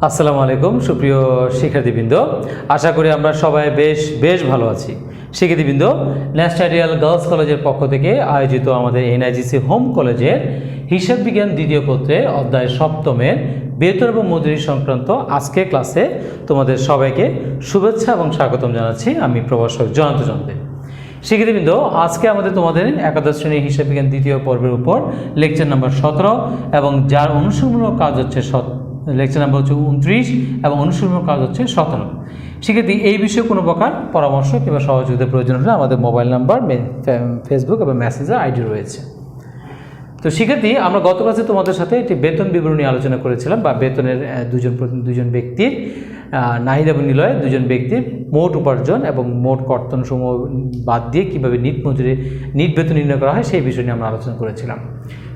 আসসালামু আলাইকুম সুপ্রিয় শিক্ষার্থীবৃন্দ, আশা করি আমরা সবাই বেশ ভালো আছি। শিক্ষার্থীবৃন্দ, ন্যাশনাল আইডিয়াল গার্লস কলেজের পক্ষ থেকে আয়োজিত আমাদের এনআইজিসি হোম কলেজের হিসাব বিজ্ঞান দ্বিতীয় পত্রের অধ্যায় সপ্তমের বেতন এবং মজুরি সংক্রান্ত আজকের ক্লাসে তোমাদের সবাইকে শুভেচ্ছা এবং স্বাগতম জানাচ্ছি। আমি প্রভাষক জয়ন্ত চন্দ্র। শিক্ষার্থীবৃন্দ, আজকে তোমাদের একাদশ শ্রেণীর হিসাব বিজ্ঞান দ্বিতীয় পর্বের উপর লেকচার নাম্বার 17 এবং যার অনুশীলনমূলক কাজ হচ্ছে লেকচার নাম্বার হচ্ছে 29 এবং অনুশীলনমূলক কাজ হচ্ছে 17। শিক্ষার্থী, এই বিষয়ে কোনো প্রকার পরামর্শ কিংবা সহযোগিতার প্রয়োজন হলে আমাদের মোবাইল নাম্বার, ফেসবুক এবং মেসেঞ্জার আইডি রয়েছে। তো শিক্ষার্থী, আমরা গত ক্লাসে তোমাদের সাথে একটি বেতন বিবরণী আলোচনা করেছিলাম, বা বেতনের দুজন ব্যক্তির, নাহিদ এবং নিলয় দুজন ব্যক্তির মোট উপার্জন এবং মোট কর্তন সমূহ বাদ দিয়ে কীভাবে নিট বেতন নির্ণয় করা হয় সেই বিষয় নিয়ে আমরা আলোচনা করেছিলাম।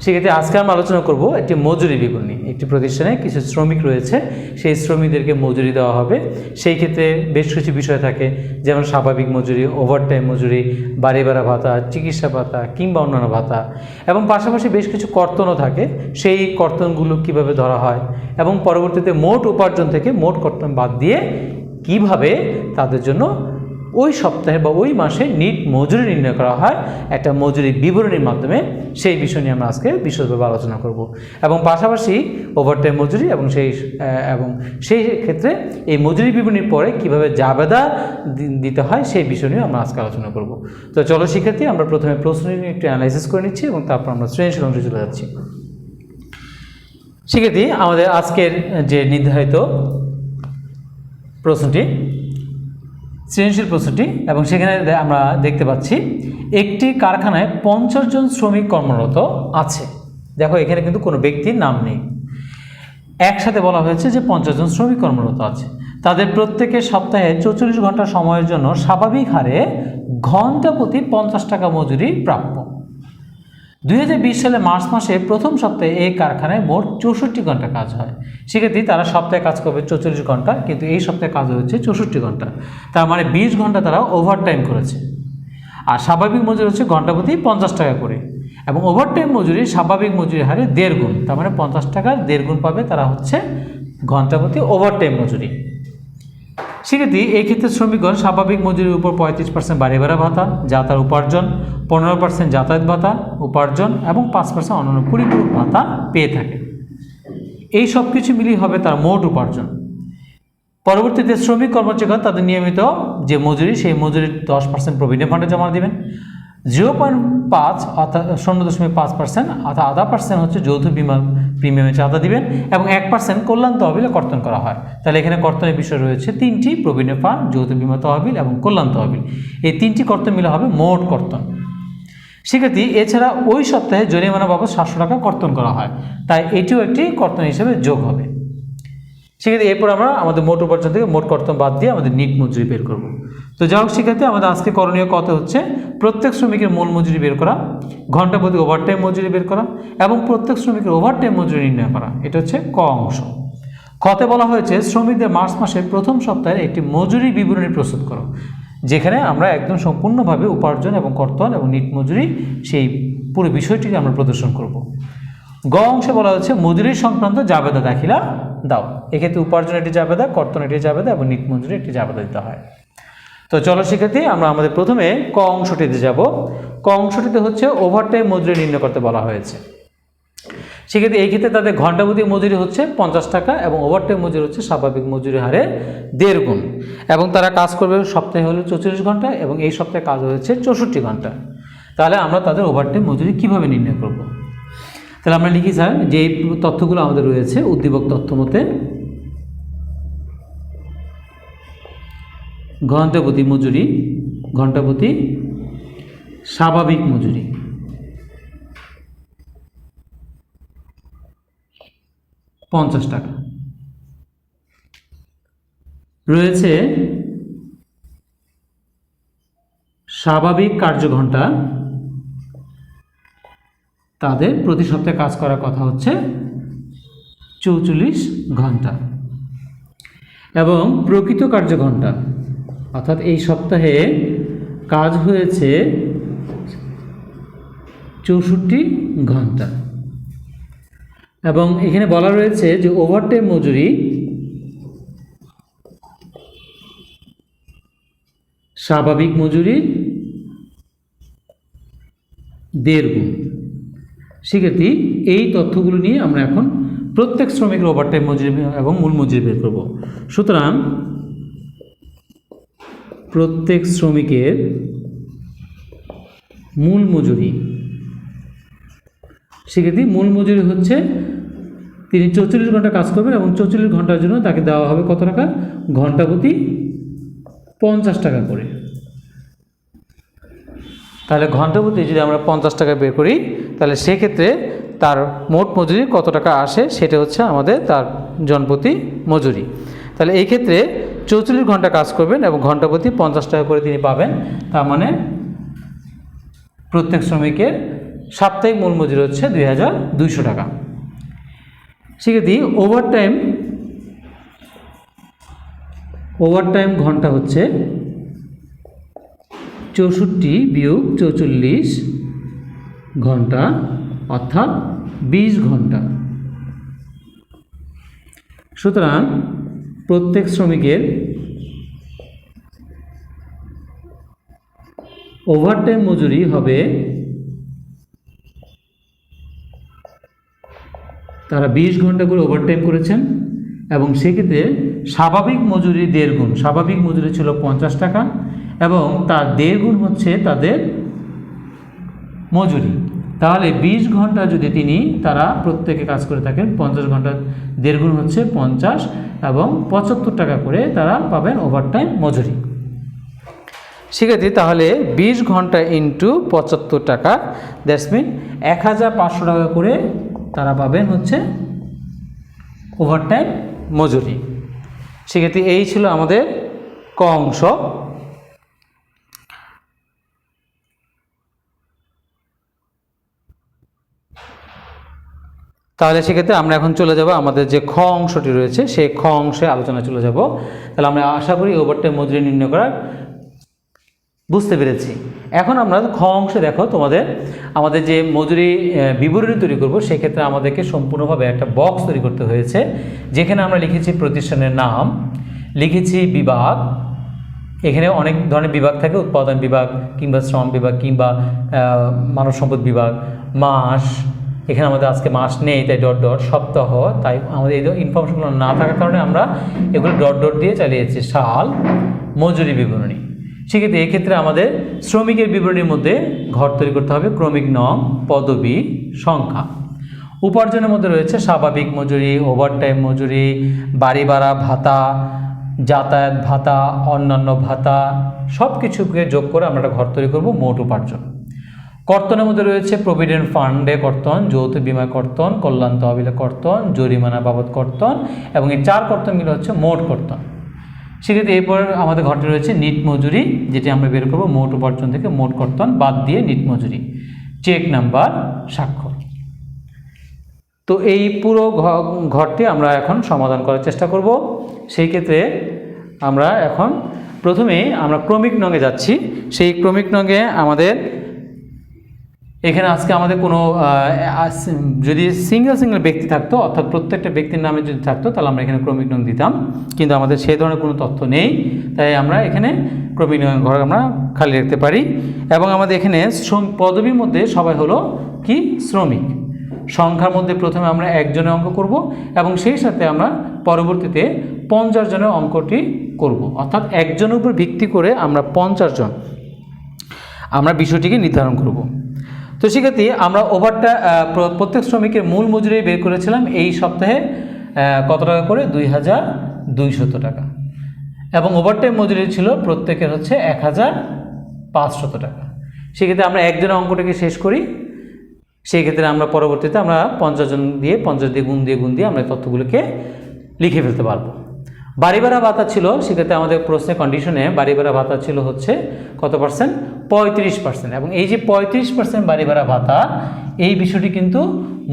সেক্ষেত্রে আজকে আমরা আলোচনা করব একটি মজুরি বিবরণী। একটি প্রতিষ্ঠানে কিছু শ্রমিক রয়েছে, সেই শ্রমিকদেরকে মজুরি দেওয়া হবে। সেই ক্ষেত্রে বেশ কিছু বিষয় থাকে, যেমন স্বাভাবিক মজুরি, ওভারটাইম মজুরি, বাড়ি ভাড়া ভাতা, চিকিৎসা ভাতা কিংবা অন্যান্য ভাতা, এবং পাশাপাশি বেশ কিছু কর্তনও থাকে। সেই কর্তনগুলো কিভাবে ধরা হয় এবং পরবর্তীতে মোট উপার্জন থেকে মোট কর্তন বাদ দিয়ে কিভাবে তাদের জন্য ওই সপ্তাহে বা ওই মাসে নিট মজুরি নির্ণয় করা হয় একটা মজুরি বিবরণীর মাধ্যমে, সেই বিষয় নিয়ে আমরা আজকে বিশদভাবে আলোচনা করব। এবং পাশাপাশি ওভারটাইম মজুরি এবং সেই ক্ষেত্রে এই মজুরি বিবরণীর পরে কিভাবে জাবেদা দিতে হয় সেই বিষয় নিয়ে আমরা আজকে আলোচনা করব। তো চলো শিক্ষার্থী, আমরা প্রথমে প্রশ্ন নিয়ে একটু অ্যানালাইসিস করে নিচ্ছি এবং তারপর আমরা সৃজনশীল অংশে চলে যাচ্ছি। শিক্ষার্থী, আমাদের আজকের যে নির্ধারিত প্রশ্নটি, সৃজনশীল প্রশ্নটি, এবং সেখানে আমরা দেখতে পাচ্ছি একটি কারখানায় 50 জন শ্রমিক কর্মরত আছে। দেখো, এখানে কিন্তু কোনো ব্যক্তির নাম নেই। একসাথে বলা হয়েছে যে 50 জন শ্রমিক কর্মরত আছে। তাদের প্রত্যেকের সপ্তাহে 44 ঘন্টা সময়ের জন্য স্বাভাবিক হারে ঘন্টা প্রতি 50 টাকা মজুরি প্রাপ্য। 2020 সালে মার্চ মাসে প্রথম সপ্তাহে এই কারখানায় মোট 64 ঘন্টা কাজ হয়। সেক্ষেত্রে তারা সপ্তাহে কাজ করবে 44 ঘন্টা, কিন্তু এই সপ্তাহে কাজ হচ্ছে 64 ঘন্টা। তার মানে 20 ঘন্টা তারা ওভারটাইম করেছে। আর স্বাভাবিক মজুরি হচ্ছে ঘন্টা প্রতি 50 টাকা করে, এবং ওভারটাইম মজুরি স্বাভাবিক মজুরি হারে 1.5 গুণ। তার মানে 50 টাকার 1.5 গুণ পাবে তারা হচ্ছে ঘন্টা প্রতি ওভারটাইম মজুরি। সেক্ষেত্রে এই ক্ষেত্রে শ্রমিকগণ স্বাভাবিক মজুরির উপর 35% বাড়ি ভাড়া ভাতা যা তার উপার্জন, 15% যাতায়াত ভাতা উপার্জন এবং 5% অন্যান্য পরিপূরক ভাতা পেয়ে থাকে। এই সব কিছু মিলিয়ে হবে তার মোট উপার্জন। পরবর্তীতে শ্রমিক কর্মচারীগণ তাদের নিয়মিত যে মজুরি, সেই মজুরির 10% প্রভিডেন্ট ফান্ডে জমা দেবেন, 0.5 অর্থাৎ 0.5% অর্থাৎ 0.5% হচ্ছে যৌথ বিমা প্রিমিয়ামে চাঁদা দিবেন, এবং 1% কল্যাণ তহবিলে কর্তন করা হয়। তাহলে এখানে কর্তনের বিষয় রয়েছে 3টি: প্রভিডেন্ট ফান্ড, যৌথ বিমা তহবিল এবং কল্যাণ তহবিল। এই 3টি কর্তন মিলে হবে মোট কর্তন। সেক্ষেত্রে এছাড়া ওই সপ্তাহে জরিমানা বাবদ 700 টাকা কর্তন করা হয়, তাই এটিও একটি কর্তন হিসেবে যোগ হবে। সেক্ষেত্রে এরপর আমরা আমাদের মোট উপার্জন থেকে মোট কর্তন বাদ দিয়ে আমাদের নিট মজুরি বের করব। তো যাই হোক শিক্ষার্থী, আমাদের আজকে করণীয় কত হচ্ছে প্রত্যেক শ্রমিকের মূল মজুরি বের করা, ঘন্টা প্রতি ওভারটাইম মজুরি বের করা এবং প্রত্যেক শ্রমিকের ওভারটাইম মজুরি নির্ণয় করা। এটা হচ্ছে ক অংশ। খতে বলা হয়েছে শ্রমিকদের মার্চ মাসের প্রথম সপ্তাহে একটি মজুরি বিবরণী প্রস্তুত করো, যেখানে আমরা একদম সম্পূর্ণভাবে উপার্জন এবং কর্তন এবং নিট মজুরি সেই পুরো বিষয়টিকে আমরা প্রদর্শন করব। গ অংশে বলা হচ্ছে মজুরি সংক্রান্ত জাবেদা দাখিলা দাও। এক্ষেত্রে উপার্জন একটি জাবেদা, কর্তন একটি জাবেদা এবং নিট মজুরি একটি জাবেদা দিতে হয়। তো চলো শিক্ষার্থী, আমরা আমাদের প্রথমে ক অংশটিতে যাব। ক অংশটিতে হচ্ছে ওভারটাইম মজুরি নির্ণয় করতে বলা হয়েছে। সেক্ষেত্রে এই ক্ষেত্রে তাদের ঘন্টা প্রতি মজুরি হচ্ছে 50 টাকা এবং ওভারটাইম মজুরি হচ্ছে স্বাভাবিক মজুরি হারে 1.5 গুণ, এবং তারা কাজ করবে সপ্তাহে হলো 44 ঘন্টা এবং এই সপ্তাহে কাজ হচ্ছে 64 ঘন্টা। তাহলে আমরা তাদের ওভারটাইম মজুরি কিভাবে নির্ণয় করব? তাহলে আমরা লিখি স্যার, যে তথ্যগুলো আমাদের রয়েছে উদ্দীপক তথ্য মতে ঘন্টা প্রতি মজুরি, ঘন্টা প্রতি স্বাভাবিক মজুরি, $50 টাকা রয়েছে। স্বাভাবিক কার্যঘণ্টা তাদের প্রতি সপ্তাহে কাজ করার কথা হচ্ছে 44 ঘন্টা, এবং প্রকৃত কার্যঘণ্টা অর্থাৎ এই সপ্তাহে কাজ হয়েছে 64 ঘন্টা। এবং এখানে বলা রয়েছে যে ওভারটাইম মজুরি স্বাভাবিক মজুরি 1.5 গুণ। শিক্ষার্থী, এই তথ্যগুলো নিয়ে আমরা এখন প্রত্যেক শ্রমিকের ওভারটাইম মজুরি এবং মূল মজুরি বের করব। সুতরাং প্রত্যেক শ্রমিকের মূল মজুরি, শিক্ষার্থী মূল মজুরি হচ্ছে তিনি 44 ঘন্টা কাজ করবেন এবং 44 ঘন্টার জন্য তাকে দেওয়া হবে কত টাকা? ঘন্টা প্রতি 50 টাকা করে। তাহলে ঘন্টা প্রতি যদি আমরা 50 টাকা বের করি, তাহলে সেক্ষেত্রে তার মোট মজুরি কত টাকা আসে সেটা হচ্ছে আমাদের তার জনপ্রতি মজুরি। তাহলে এই ক্ষেত্রে 44 ঘন্টা কাজ করবেন এবং ঘন্টা প্রতি 50 টাকা করে তিনি পাবেন। তার মানে প্রত্যেক শ্রমিকের সাপ্তাহিক মূল মজুরি হচ্ছে 2200 টাকা। শিক্ষার্থী, ওভারটাইম ঘন্টা হচ্ছে 64 বিয়োগ 44 ঘন্টা, অর্থাৎ 20 ঘন্টা। সুতরাং প্রত্যেক শ্রমিকের ওভারটাইম মজুরি হবে, তারা 20 ঘন্টা করে ওভারটাইম করেছেন এবং সেক্ষেত্রে স্বাভাবিক মজুরি 1.5 গুণ। স্বাভাবিক মজুরি ছিল 50 টাকা এবং তার 1.5 গুণ হচ্ছে তাদের মজুরি। তাহলে 20 ঘন্টা যদি তারা প্রত্যেকে কাজ করে থাকেন, 50 ঘন্টা 1.5 গুণ হচ্ছে 50 এবং 75 টাকা করে তারা পাবেন ওভারটাইম মজুরি। শিক্ষার্থী, তাহলে 20 ঘন্টা ইন্টু 75 টাকা, দ্যাটস মিন 1500 টাকা করে তারা পাবেন হচ্ছে ওভারটাইম মজুরি। সেক্ষেত্রে এই ছিল আমাদের ক অংশ। তাহলে সেক্ষেত্রে আমরা এখন চলে যাব আমাদের যে খ অংশটি রয়েছে সেই খ অংশে আলোচনা চলে যাব। তাহলে আমরা আশা করি ওভারটাইম মজুরি নির্ণয় করার বুঝতে পেরেছি। এখন আমরা খ অংশে দেখো, আমাদের যে মজুরি বিবরণী তৈরি করব সেক্ষেত্রে আমাদেরকে সম্পূর্ণভাবে একটা বক্স তৈরি করতে হয়েছে, যেখানে আমরা লিখেছি প্রতিষ্ঠানের নাম, লিখেছি বিভাগ। এখানে অনেক ধরনের বিভাগ থাকে, উৎপাদন বিভাগ কিংবা শ্রম বিভাগ কিংবা মানব সম্পদ বিভাগ, মাস, এখানে আমাদের আজকে মাস নেই তাই ডট ডট, সপ্তাহ, তাই আমাদের এই ইনফরমেশনগুলো না থাকার কারণে আমরা এগুলো ডট ডট দিয়ে চালিয়েছি, সাল, মজুরি বিবরণী। সেক্ষেত্রে এক্ষেত্রে আমাদের শ্রমিকের বিবরণীর মধ্যে ঘর তৈরি করতে হবে ক্রমিক নং, পদবি, সংখ্যা। উপার্জনের মধ্যে রয়েছে স্বাভাবিক মজুরি, ওভারটাইম মজুরি, বাড়ি ভাড়া ভাতা, যাতায়াত ভাতা, অন্যান্য ভাতা, সব কিছুকে যোগ করে আমরা একটা ঘর তৈরি করব মোট উপার্জন। কর্তনের মধ্যে রয়েছে প্রভিডেন্ট ফান্ডে কর্তন, যৌথ বিমা কর্তন, কল্যাণ তহবিলে কর্তন, জরিমানা বাবদ কর্তন এবং এই 4 কর্তন মিলে হচ্ছে মোট কর্তন। সেক্ষেত্রে এরপর আমাদের ঘরটি রয়েছে নিট মজুরি, যেটি আমরা বের করব মোট উপার্জন থেকে মোট কর্তন বাদ দিয়ে নিট মজুরি, চেক নাম্বার, স্বাক্ষর। তো এই পুরো ঘরটি আমরা এখন সমাধান করার চেষ্টা করব। সেই ক্ষেত্রে আমরা এখন প্রথমে আমরা ক্রমিক নঙে যাচ্ছি। সেই ক্রমিক নঙে আমাদের এখানে আজকে আমাদের কোনো যদি সিঙ্গেল ব্যক্তি থাকতো, অর্থাৎ প্রত্যেকটা ব্যক্তির নামে যদি থাকতো, তাহলে আমরা এখানে ক্রমিক নং দিতাম, কিন্তু আমাদের সেই ধরনের কোনো তথ্য নেই, তাই আমরা এখানে ক্রমিক নং ঘর আমরা খালি রাখতে পারি। এবং আমাদের এখানে পদবীর মধ্যে সবাই হলো কি? শ্রমিক। সংখ্যার মধ্যে প্রথমে আমরা 1 জনের অঙ্ক করব এবং সেই সাথে আমরা পরবর্তীতে 50 জনের অঙ্কটি করব, অর্থাৎ 1 জনের উপর ভিত্তি করে আমরা 50 জন আমরা বিষয়টিকে নির্ধারণ করব। তো সেক্ষেত্রে আমরা প্রত্যেক শ্রমিকের মূল মজুরি বের করেছিলাম এই সপ্তাহে কত টাকা করে? 2200 টাকা এবং ওভারটাইম মজুরি ছিল প্রত্যেকের হচ্ছে 1500 টাকা। সেক্ষেত্রে আমরা 1 জনের অঙ্কটাকে শেষ করি। সেই ক্ষেত্রে আমরা পরবর্তীতে আমরা 50 জন দিয়ে 50 দিয়ে গুণ দিয়ে আমরা তথ্যগুলোকে লিখে ফেলতে পারবো। বাড়ি ভাড়া ভাতা ছিল, সেক্ষেত্রে আমাদের প্রশ্নের কন্ডিশনে বাড়ি ভাড়া ভাতা ছিল হচ্ছে কত পার্সেন্ট? 35%। এবং এই যে 35% বাড়ি ভাড়া ভাতা, এই বিষয়টি কিন্তু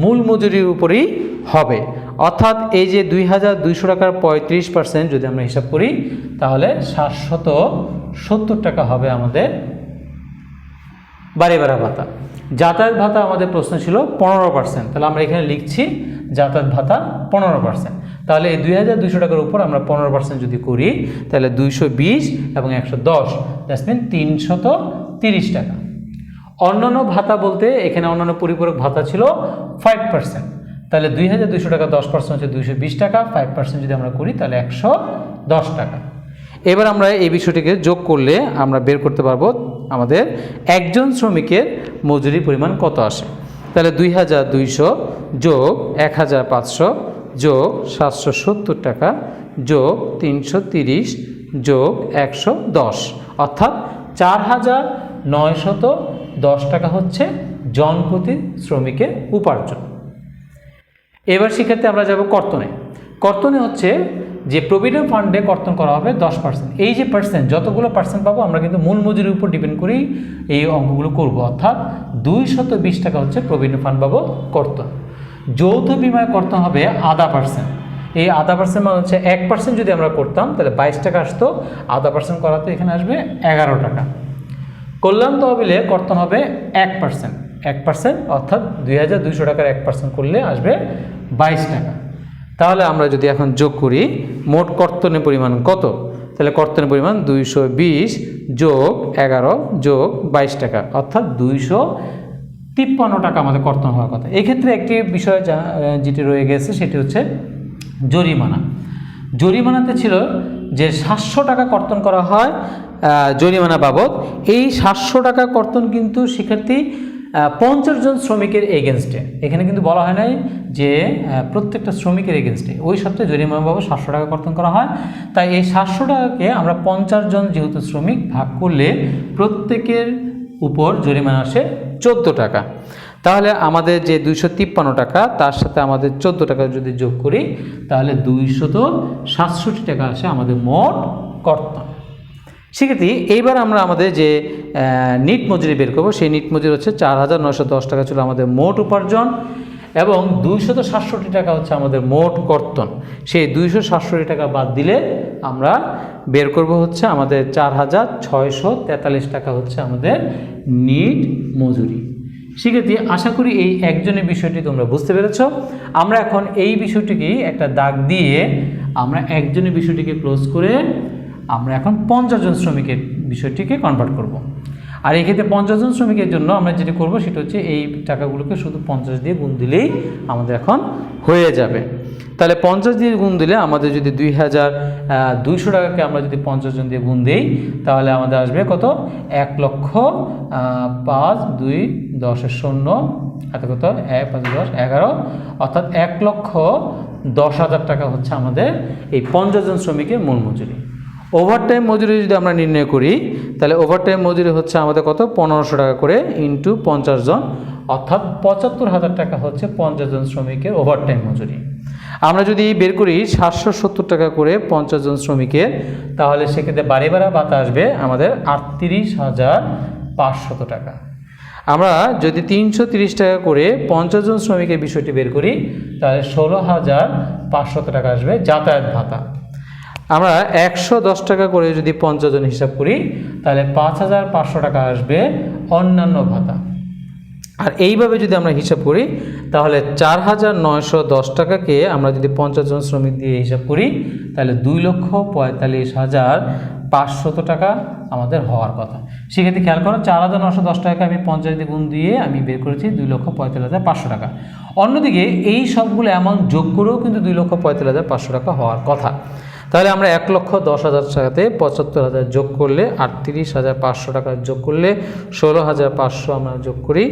মূল মজুরির উপরেই হবে, অর্থাৎ এই যে 2200 টাকার 35% যদি আমরা হিসাব করি তাহলে 770 টাকা হবে আমাদের বাড়ি ভাড়া ভাতা। যাতায়াত ভাতা আমাদের প্রশ্ন ছিল 15%, তাহলে আমরা এখানে লিখছি যাতায়াত ভাতা 15%। তাহলে এই 2200 টাকার উপর আমরা 15% যদি করি তাহলে 220 এবং 110, দ্যাটস মিন 330 টাকা। অন্যান্য ভাতা বলতে এখানে অন্যান্য পরিপূরক ভাতা ছিল 5%, তাহলে 2200 টাকা 10% হচ্ছে 220 টাকা, 5% যদি আমরা করি তাহলে 110 টাকা। এবার আমরা এই বিষয়টিকে যোগ করলে আমরা বের করতে পারবো আমাদের একজন শ্রমিকের মজুরির পরিমাণ কত আসে। তাহলে 2200 যোগ 1500 যোগ 770 টাকা যোগ 330 যোগ 110, অর্থাৎ 4910 টাকা হচ্ছে জনপ্রতি শ্রমিকের উপার্জন। এবার সেক্ষেত্রে আমরা যাব কর্তনে। কর্তনে হচ্ছে যে প্রভিডেন্ট ফান্ডে কর্তন করা হবে 10%। এই যে পার্সেন্ট, যতগুলো পার্সেন্ট পাবো আমরা কিন্তু মূল মজুরির উপর ডিপেন্ড করেই এই অঙ্কগুলো করব, অর্থাৎ 220 টাকা হচ্ছে প্রভিডেন্ট ফান্ড পাবো কর্তন। যৌথ বিমায় কর্তন হবে 0.5%। এই 0.5% মানে হচ্ছে 1% যদি আমরা করতাম তাহলে 22 টাকা আসতো, 0.5% করাতে এখানে আসবে 11 টাকা। কল্যাণ তহবিলে কর্তন হবে 1%, অর্থাৎ 2200 টাকার 1% করলে আসবে 22 টাকা। তাহলে আমরা যদি এখন যোগ করি মোট কর্তনের পরিমাণ কত, তাহলে কর্তনের পরিমাণ 220 যোগ 11 যোগ 22 টাকা, অর্থাৎ 253 টাকা আমাদের কর্তন হওয়ার কথা। এক্ষেত্রে একটি বিষয় যেটি রয়ে গেছে সেটি হচ্ছে জরিমানা। জরিমানাতে ছিল যে 700 টাকা কর্তন করা হয় জরিমানা বাবদ। এই 700 টাকা কর্তন কিন্তু শিক্ষার্থী 50 জন শ্রমিকের এগেনস্টে, এখানে কিন্তু বলা হয় নাই যে প্রত্যেকটা শ্রমিকের এগেনস্টে, ওই সপ্তাহে জরিমানা বাবদ 700 টাকা কর্তন করা হয়। তাই এই 700 টাকাকে আমরা 50 জন যেহেতু শ্রমিক ভাগ করলে প্রত্যেকের উপর জরিমানা আসে 14 টাকা। তাহলে আমাদের যে 253 টাকা তার সাথে আমাদের 14 টাকা যদি যোগ করি তাহলে 267 টাকা আসে আমাদের মোট কর্তন। সেক্ষেত্রে এইবার আমরা আমাদের যে নিট মজুরি বের করবো, সেই নিট মজুরি হচ্ছে 4910 টাকা ছিল আমাদের মোট উপার্জন এবং 267 টাকা হচ্ছে আমাদের মোট কর্তন। সেই 267 টাকা বাদ দিলে আমরা বের করব হচ্ছে আমাদের 4643 টাকা হচ্ছে আমাদের নিট মজুরি। সেক্ষেত্রে আশা করি এই একজনের বিষয়টি তোমরা বুঝতে পেরেছ। আমরা এখন এই বিষয়টিকে একটা দাগ দিয়ে আমরা একজনের বিষয়টিকে ক্লোজ করে আমরা এখন 50 জন শ্রমিকের বিষয়টিকে কনভার্ট করব। আর এই ক্ষেত্রে 50 জন শ্রমিকের জন্য আমরা যেটি করব সেটা হচ্ছে এই টাকাগুলোকে শুধু 50 দিয়ে গুণ দিলেই আমাদের এখন হয়ে যাবে। তাহলে 50 দিয়ে গুণ দিলে আমাদের যদি 2200 টাকাকে আমরা যদি 50 জন দিয়ে গুণ দিই তাহলে আমাদের আসবে কত, 1,05,2 10 শূন্য এত কত 1 5 10 11, অর্থাৎ 1,10,000 টাকা হচ্ছে আমাদের এই 50 জন শ্রমিকের মূল মজুরি। ওভারটাইম মজুরি যদি আমরা নির্ণয় করি তাহলে ওভারটাইম মজুরি হচ্ছে আমাদের কত, 1500 টাকা করে ইন্টু 50 জন, অর্থাৎ 75,000 টাকা হচ্ছে 50 জন শ্রমিকের ওভারটাইম মজুরি। আমরা যদি বের করি 770 টাকা করে 50 জন শ্রমিকের, তাহলে সেক্ষেত্রে বাড়ি ভাড়া ভাতা আসবে আমাদের 38,500 টাকা। আমরা যদি 330 টাকা করে 50 জন শ্রমিকের বিষয়টি বের করি তাহলে 16,500 টাকা আসবে যাতায়াত ভাতা। আমরা 110 টাকা করে যদি 50 জন হিসাব করি তাহলে 5,500 টাকা আসবে অন্যান্য ভাতা। আর এইভাবে যদি আমরা হিসাব করি তাহলে 4,910 টাকাকে আমরা যদি 50 জন শ্রমিক দিয়ে হিসাব করি তাহলে 2,45,500 টাকা আমাদের হওয়ার কথা। সেক্ষেত্রে খেয়াল করো 4,910 টাকাকে আমি 50 দিয়ে গুণ দিয়ে আমি বের করেছি 2,45,500 টাকা। অন্যদিকে এই সবগুলো অ্যামাউন্ট যোগ করেও কিন্তু 2,45,500 টাকা হওয়ার কথা। তাহলে আমরা 1,10,000 টাকাতে 75,000 যোগ করলে 38,500 টাকা যোগ করলে 16,500 আমরা যোগ করি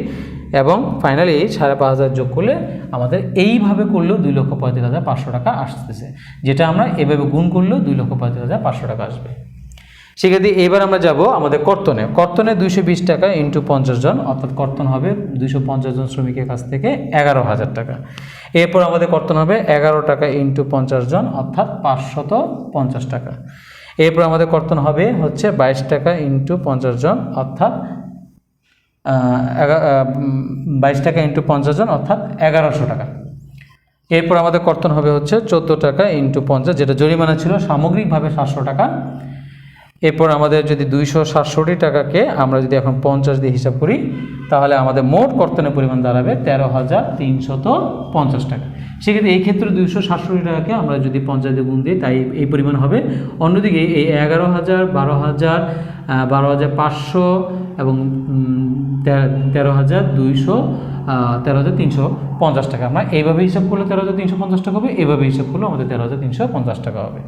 এবং ফাইনালি 5,500 যোগ করলে আমাদের এইভাবে করলেও 2,45,500 টাকা আসতেছে, যেটা আমরা এভাবে গুণ করলেও 2,45,500 টাকা আসবে। সেক্ষেত্রে এবার আমরা যাব আমাদের কর্তনে। কর্তনে 220 টাকা ইন্টু 50 জন, অর্থাৎ কর্তন হবে 250 জন শ্রমিকের কাছ থেকে 11,000 টাকা। এরপর আমাদের কর্তন হবে 11 টাকা ইন্টু 50 জন, অর্থাৎ 550 টাকা। এরপর আমাদের কর্তন হবে হচ্ছে 22 টাকা ইন্টু 50 জন, অর্থাৎ 22 টাকা ইন্টু 50 জন, অর্থাৎ 1100 টাকা। এরপর আমাদের কর্তন হবে হচ্ছে 14 টাকা ইন্টু 50, যেটা জরিমানা ছিল সামগ্রিকভাবে 700 টাকা। এরপর আমাদের যদি 267 টাকাকে আমরা যদি এখন 50 দিয়ে হিসাব করি, তাহলে আমাদের মোট কর্তনের পরিমাণ দাঁড়াবে 13,350 টাকা। সেক্ষেত্রে এই ক্ষেত্রে 267 টাকাকে আমরা যদি 50 দিয়ে গুণ দিই, তাই এই পরিমাণ হবে। অন্যদিকে এই 11,000, 12,000, 12,500 এবং 13,200, 13,350 টাকা। আমরা এইভাবে হিসাব করলে 13,350 টাকা হবে, এইভাবে হিসাব করলে আমাদের 13,350 টাকা হবে।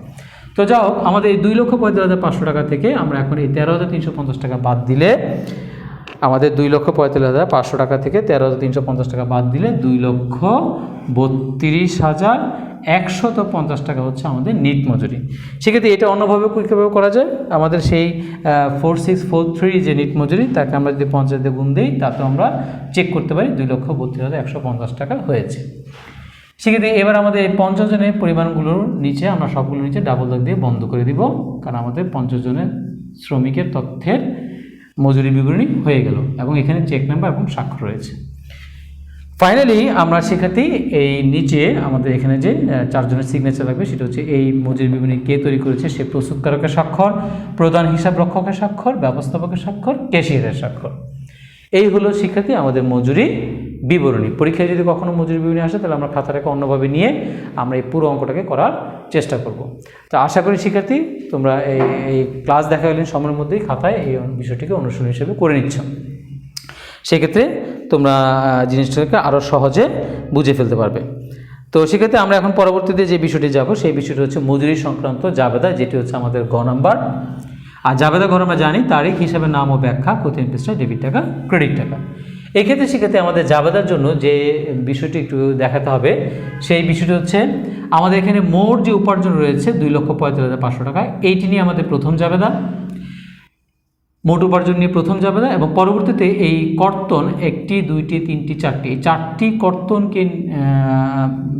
তো যাও, আমাদের এই 2,45,500 টাকা থেকে আমরা এখন এই 13,350 টাকা বাদ দিলে, আমাদের 2,45,500 টাকা থেকে 13,350 টাকা বাদ দিলে 2,32,150 টাকা হচ্ছে আমাদের নিট মজুরি। সেক্ষেত্রে এটা অন্যভাবে কীভাবে করা যায়, আমাদের সেই 4643 যে নিট মজুরি, তাকে আমরা যদি 50 দিয়ে গুণ দিই, তাতে আমরা চেক করতে পারি 2,32,150 টাকা হয়েছে। সেক্ষেত্রে এবার আমাদের এই 50 জনের পরিমাণগুলোর নিচে আমরা সবগুলো নিচে ডাবল দাগ দিয়ে বন্ধ করে দিব, কারণ আমাদের 50 জনের শ্রমিকের তথ্যের মজুরি বিবরণী হয়ে গেল এবং এখানে চেক নাম্বার এবং স্বাক্ষর রয়েছে। ফাইনালি আমরা শেখাতেই এই নিচে আমাদের এখানে যে 4 জনের সিগনেচার লাগবে, সেটা হচ্ছে এই মজুরি বিবরণী কে তৈরি করেছে, সে প্রস্তুতকারকের স্বাক্ষর, প্রধান হিসাব রক্ষকের স্বাক্ষর, ব্যবস্থাপকের স্বাক্ষর, ক্যাশিয়ারের স্বাক্ষর। এই হলো শিক্ষার্থী আমাদের মজুরি বিবরণী। পরীক্ষায় যদি কখনো মজুরি বিবরণী আসে, তাহলে আমরা খাতাটাকে অন্যভাবে নিয়ে আমরা এই পুরো অঙ্কটাকে করার চেষ্টা করব। তো আশা করি শিক্ষার্থী তোমরা এই ক্লাস দেখাকালীন সময়ের মধ্যেই খাতায় এই বিষয়টিকে অনুশীলন হিসেবে করে নিচ্ছ। সেক্ষেত্রে তোমরা জিনিসটাকে আরও সহজে বুঝে ফেলতে পারবে। তো সেক্ষেত্রে আমরা এখন পরবর্তীতে যে বিষয়টি যাব, সেই বিষয়টি হচ্ছে মজুরি সংক্রান্ত জাবেদা, যেটি হচ্ছে আমাদের গ নাম্বার। আর জাবেদা ঘর আমরা জানি তারিখ হিসাবে নাম ও ব্যাখ্যা, কোথায় পৃষ্ঠায় ডেবিট টাকা, ক্রেডিট টাকা। এক্ষেত্রে সেক্ষেত্রে আমাদের জাবেদার জন্য যে বিষয়টি একটু দেখাতে হবে, সেই বিষয়টি হচ্ছে আমাদের এখানে মোট যে উপার্জন রয়েছে 2,45,500 টাকা, এইটি নিয়ে আমাদের প্রথম জাবেদা, মোট উপার্জন নিয়ে প্রথম জাবেদা। এবং পরবর্তীতে এই কর্তন 1টি, 2টি, 3টি, 4টি, এই 4টি কর্তনকে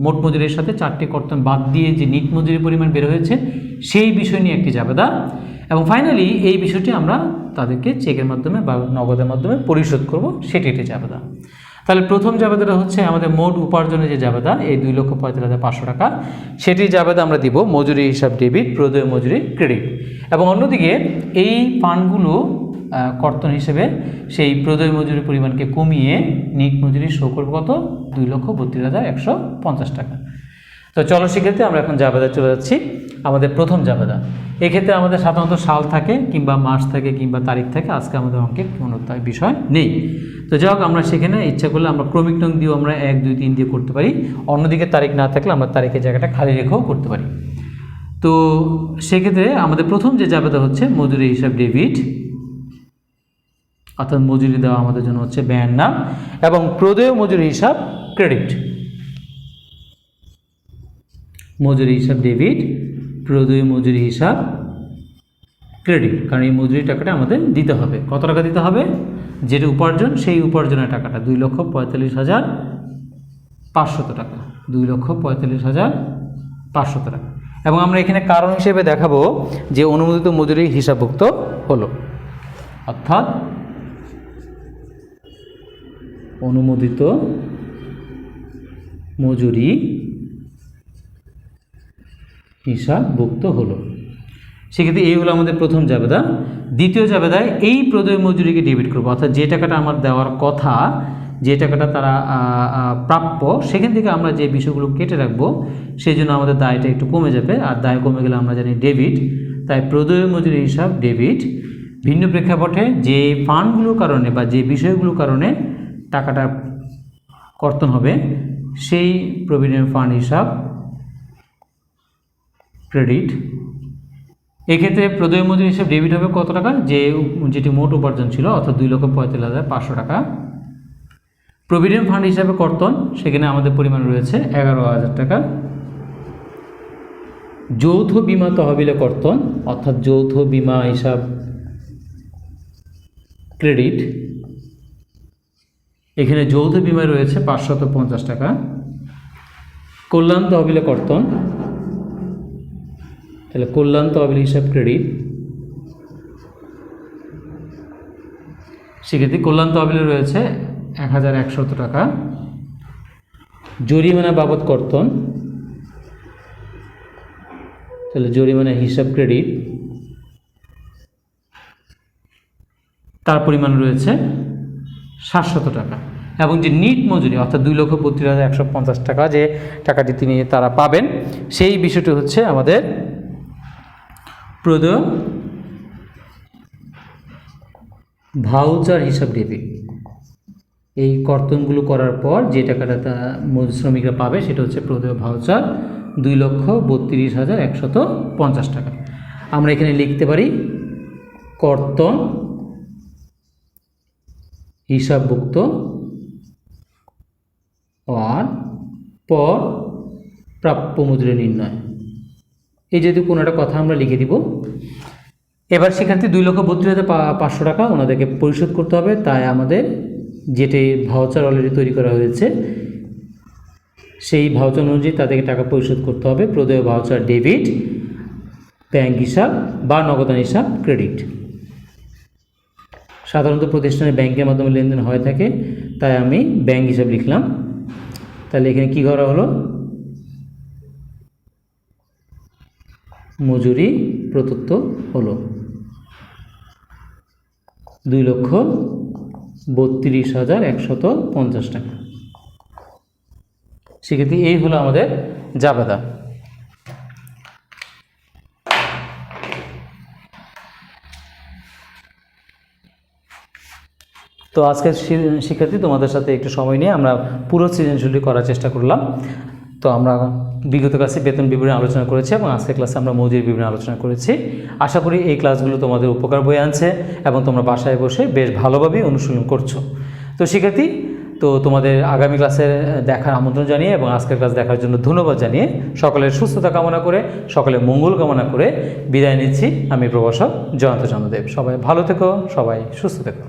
মোট মজুরির সাথে 4টি কর্তন বাদ দিয়ে যে নিট মজুরির পরিমাণ বের হয়েছে, সেই বিষয় নিয়ে একটি জাবেদা। এবং ফাইনালি এই বিষয়টি আমরা তাদেরকে চেকের মাধ্যমে বা নগদের মাধ্যমে পরিশোধ করব, সেটি একটি জাবেদা। তাহলে প্রথম জাবেদাটা হচ্ছে আমাদের মোট উপার্জনের যে জাবেদা, এই 2,45,500 টাকা, সেটি জাবেদা আমরা দিব মজুরি হিসাব ডেবিট, প্রদেয় মজুরি ক্রেডিট। এবং অন্যদিকে এই ফান্ডগুলো কর্তন হিসেবে সেই প্রদেয় মজুরির পরিমাণকে কমিয়ে নিট মজুরি শো করব কত, 2,32,150 টাকা। তো চলো সেক্ষেত্রে আমরা এখন জাবেদা চলে যাচ্ছি। আমাদের প্রথম জাবেদা, এক্ষেত্রে আমাদের সাধারণত সাল থাকে কিংবা মাস থাকে কিংবা তারিখ থাকে, আজকে আমাদের অঙ্কে কোনো বিষয় নেই। তো যাই হোক, আমরা সেখানে ইচ্ছা করলে আমরা ক্রমিক নং দিয়েও আমরা 1, 2, 3 দিয়ে করতে পারি। অন্যদিকে তারিখ না থাকলে আমরা তারিখের জায়গাটা খালি রেখেও করতে পারি। তো সেক্ষেত্রে আমাদের প্রথম যে জাবেদা হচ্ছে মজুরি হিসাব ডেবিট, অর্থাৎ মজুরি দেওয়া আমাদের জন্য হচ্ছে ব্যয়ের নাম, এবং প্রদেয় মজুরি হিসাব ক্রেডিট। মজুরি হিসাব ডেবিট, প্রদেয় মজুরি হিসাব ক্রেডিট, কারণ এই মজুরি টাকাটা আমাদের দিতে হবে। কত টাকা দিতে হবে, যেটা উপার্জন সেই উপার্জনের টাকাটা 2,45,500 টাকা, 2,45,500 টাকা। এবং আমরা এখানে কারণ হিসেবে দেখাবো যে অনুমোদিত মজুরি হিসাবভুক্ত হলো, অর্থাৎ অনুমোদিত মজুরি হিসাবভুক্ত হলো। সেক্ষেত্রে এই হলো আমাদের প্রথম জাবেদা। দ্বিতীয় জাবেদায় এই প্রদেয় মজুরিকে ডেবিট করবো, অর্থাৎ যে টাকাটা আমার দেওয়ার কথা, যে টাকাটা তারা প্রাপ্য, সেখান থেকে আমরা যে বিষয়গুলো কেটে রাখবো, সেই জন্য আমাদের দায়টা একটু কমে যাবে। আর দায় কমে গেলে আমরা জানি ডেবিট, তাই প্রদেয় মজুরি হিসাব ডেবিট। ভিন্ন প্রেক্ষাপটে যে ফান্ডগুলোর কারণে বা যে বিষয়গুলোর কারণে টাকাটা কর্তন হবে, সেই প্রভিডেন্ট ফান্ড হিসাব ক্রেডিট। এক্ষেত্রে প্রদেয় মজুরি হিসাব ডেবিট হবে কত টাকা, যেটি মোট উপার্জন ছিল, অর্থাৎ 2,45,500 টাকা। প্রভিডেন্ট ফান্ড হিসাবে কর্তন, সেখানে আমাদের পরিমাণ রয়েছে 11,000 টাকা। যৌথ বীমা তহবিলে কর্তন, অর্থাৎ যৌথ বীমা হিসাব ক্রেডিট, এখানে যৌথ বীমা রয়েছে 550 টাকা। কল্যাণ তহবিলে কর্তন, তাহলে কল্যাণ তহবিল হিসাব ক্রেডিট, সেক্ষেত্রে কল্যাণ তহবিলে রয়েছে 1,100 টাকা। জরিমানা বাবদ কর্তন, তাহলে জরিমানা হিসাব ক্রেডিট, তার পরিমাণ রয়েছে 700 টাকা। এবং যে নিট মজুরি অর্থাৎ 2,32,150 টাকা যে টাকাটি তারা পাবেন, সেই বিষয়টি হচ্ছে আমাদের প্রদেয় ভাউচার হিসাব ডেবিট। এই কর্তনগুলো করার পর যে টাকাটা শ্রমিকরা পাবে সেটা হচ্ছে প্রদেয় ভাউচার 2,32,150 টাকা। আমরা এখানে লিখতে পারি কর্তন হিসাবভুক্ত আর পর প্রাপ্য মজুরি নির্ণয়, এই যদি কোনো একটা কথা আমরা লিখে দিব। এবার শিক্ষার্থী 2,32,500 টাকা ওনাদেরকে পরিশোধ করতে হবে। তাই আমাদের যেটি ভাউচার অলরেডি তৈরি করা হয়েছে সেই ভাউচার অনুযায়ী তাদেরকে টাকা পরিশোধ করতে হবে। প্রদেয় ভাউচার ডেবিট, ব্যাংক হিসাব বা নগদান হিসাব ক্রেডিট। সাধারণত প্রতিষ্ঠানে ব্যাংকের মাধ্যমে লেনদেন হয়ে থাকে, তাই আমি ব্যাংক হিসাব লিখলাম। তাহলে এখানে কী করা হলো, মজুরি প্রদত্ত হলো 2,32,150 টাকা। সেক্ষেত্রে এই হলো আমাদের জাবেদা। তো আজকে শিক্ষার্থী তোমাদের সাথে একটু সময় নিয়ে আমরা পুরো সৃজনশীলটি করার চেষ্টা করলাম। তো আমরা বিগত ক্লাসে বেতন বিবরণী আলোচনা করেছি এবং আজকের ক্লাসে আমরা মজুরি বিবরণী আলোচনা করেছি। আশা করি এই ক্লাসগুলো তোমাদের উপকার বয়ে আনছে এবং তোমরা বাসায় বসে বেশ ভালোভাবে অনুশীলন করছো। তো শিক্ষার্থী, তো তোমাদের আগামী ক্লাসে দেখার আমন্ত্রণ জানিয়ে এবং আজকের ক্লাস দেখার জন্য ধন্যবাদ জানিয়ে সকলের সুস্থতা কামনা করে, সকলের মঙ্গল কামনা করে বিদায় নিচ্ছি। আমি প্রভাষক জয়ন্ত চন্দ্রদেব। সবাই ভালো থেকো, সবাই সুস্থ থেকো।